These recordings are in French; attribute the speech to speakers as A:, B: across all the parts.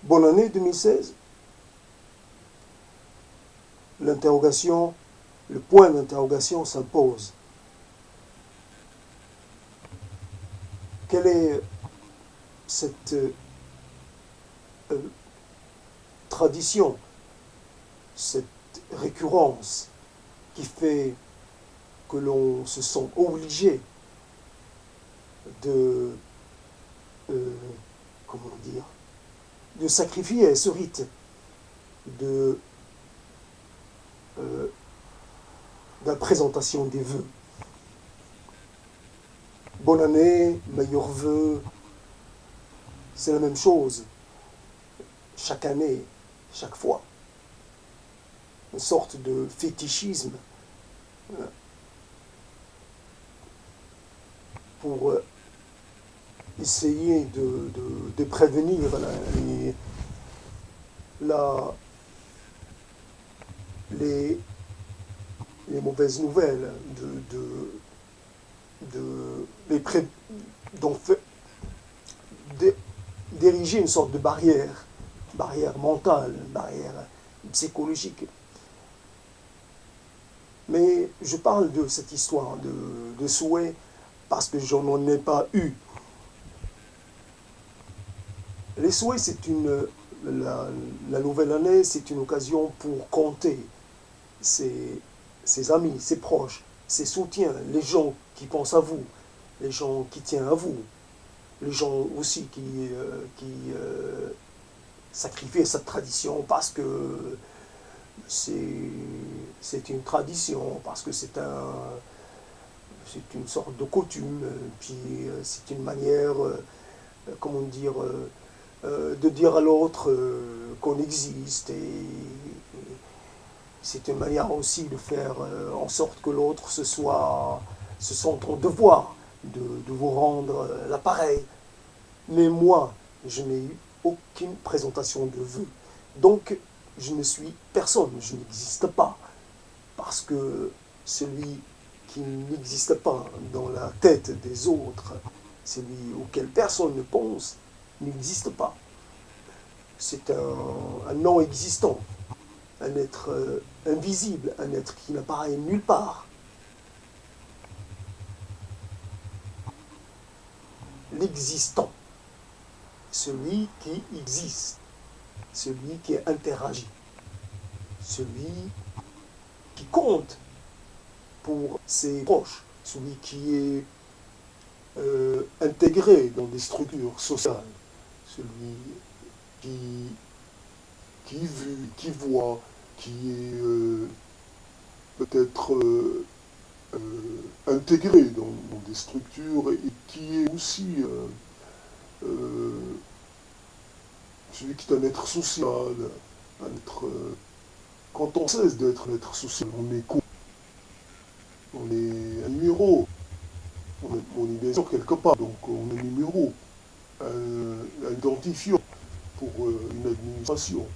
A: Bonne année 2016. L'interrogation, le point d'interrogation s'impose. Quelle est cette tradition, cette récurrence qui fait que l'on se sent obligé de, comment dire, de sacrifier ce rite de la présentation des vœux. Bonne année, meilleurs vœux, c'est la même chose. Chaque année, chaque fois. Une sorte de fétichisme pour essayer de prévenir les mauvaises nouvelles, d'ériger une sorte de barrière mentale, barrière psychologique. Mais je parle de cette histoire de souhait parce que je n'en ai pas eu. Les souhaits, la nouvelle année, c'est une occasion pour compter ses amis, ses proches, ses soutiens, les gens qui pensent à vous, les gens qui tiennent à vous, les gens aussi qui sacrifient cette tradition parce que c'est une tradition, parce que c'est une sorte de coutume, puis c'est une manière, comment dire, de dire à l'autre qu'on existe, et c'est une manière aussi de faire en sorte que l'autre se sente en devoir de vous rendre l'appareil. Mais moi, je n'ai eu aucune présentation de vœux. Donc, je ne suis personne, je n'existe pas. Parce que celui qui n'existe pas dans la tête des autres, celui auquel personne ne pense, n'existe pas. C'est un non-existant, un être invisible, un être qui n'apparaît nulle part. L'existant, celui qui existe, celui qui interagit, celui qui compte pour ses proches, celui qui est intégré dans des structures sociales, celui qui voit, qui est peut-être intégré dans des structures et qui est aussi celui qui est un être social, un être... quand on cesse d'être un être social, on est quoi? On est un numéro, on est bien sûr quelque part, donc on est un numéro, un identifiant pour une administration.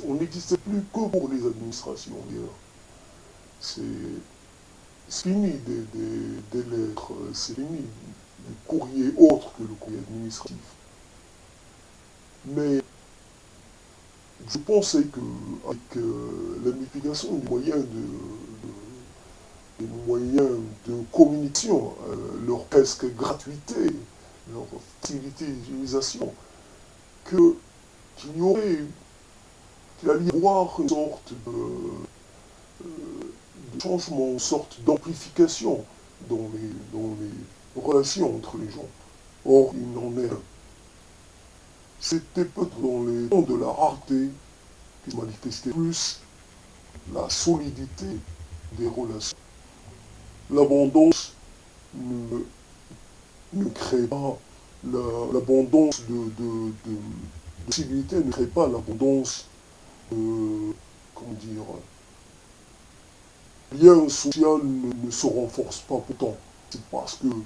A: On n'existe plus que pour les administrations, d'ailleurs. C'est fini des lettres, c'est fini du courrier autre que le courrier administratif. Mais je pensais qu'avec la multiplication des moyens de communication, leur presque gratuité, leur facilité d'utilisation, qu'il allait y avoir une sorte de changement, une sorte d'amplification dans les relations entre les gens. Or, il n'en est rien. C'était peut-être dans les temps de la rareté qui manifestait plus la solidité des relations. L'abondance ne crée pas l'abondance de possibilités, ne crée pas l'abondance comment dire, lien social ne se renforce pas pourtant. C'est parce qu'on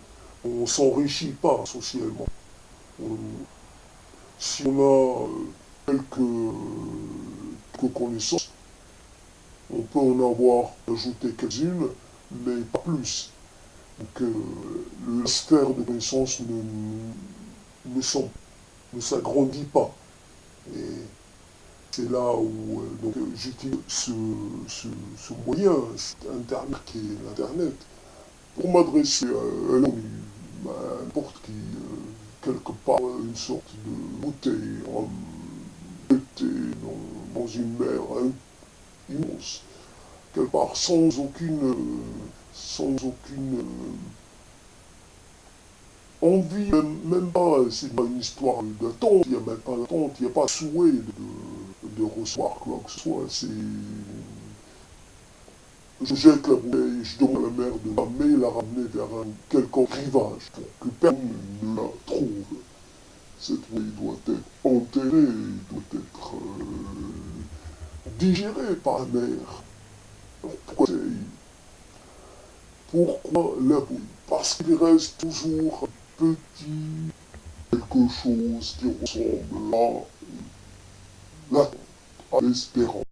A: ne s'enrichit pas socialement. Si on a quelques connaissances, on peut en avoir ajouté quelques-unes, mais pas plus. Donc la sphère de connaissances ne s'agrandit pas.
B: Et c'est là où j'utilise ce moyen, cet internet qui est l'Internet, pour m'adresser à un ami, à n'importe qui, quelque part, une sorte de bouteille en été dans une mer immense, quelque part sans aucune envie, même pas, c'est pas une histoire d'attente, il n'y a même pas d'attente, il n'y a pas souhait de recevoir quoi que ce soit, c'est... Je jette la bouteille, je demande à la mère de l'amener, la ramener vers un quelconque rivage pour que personne ne la trouve. Cette bouteille doit être enterrée, doit être digérée par la mer. Pourquoi la bouteille? Parce qu'il reste toujours un petit quelque chose qui ressemble à l'espérance.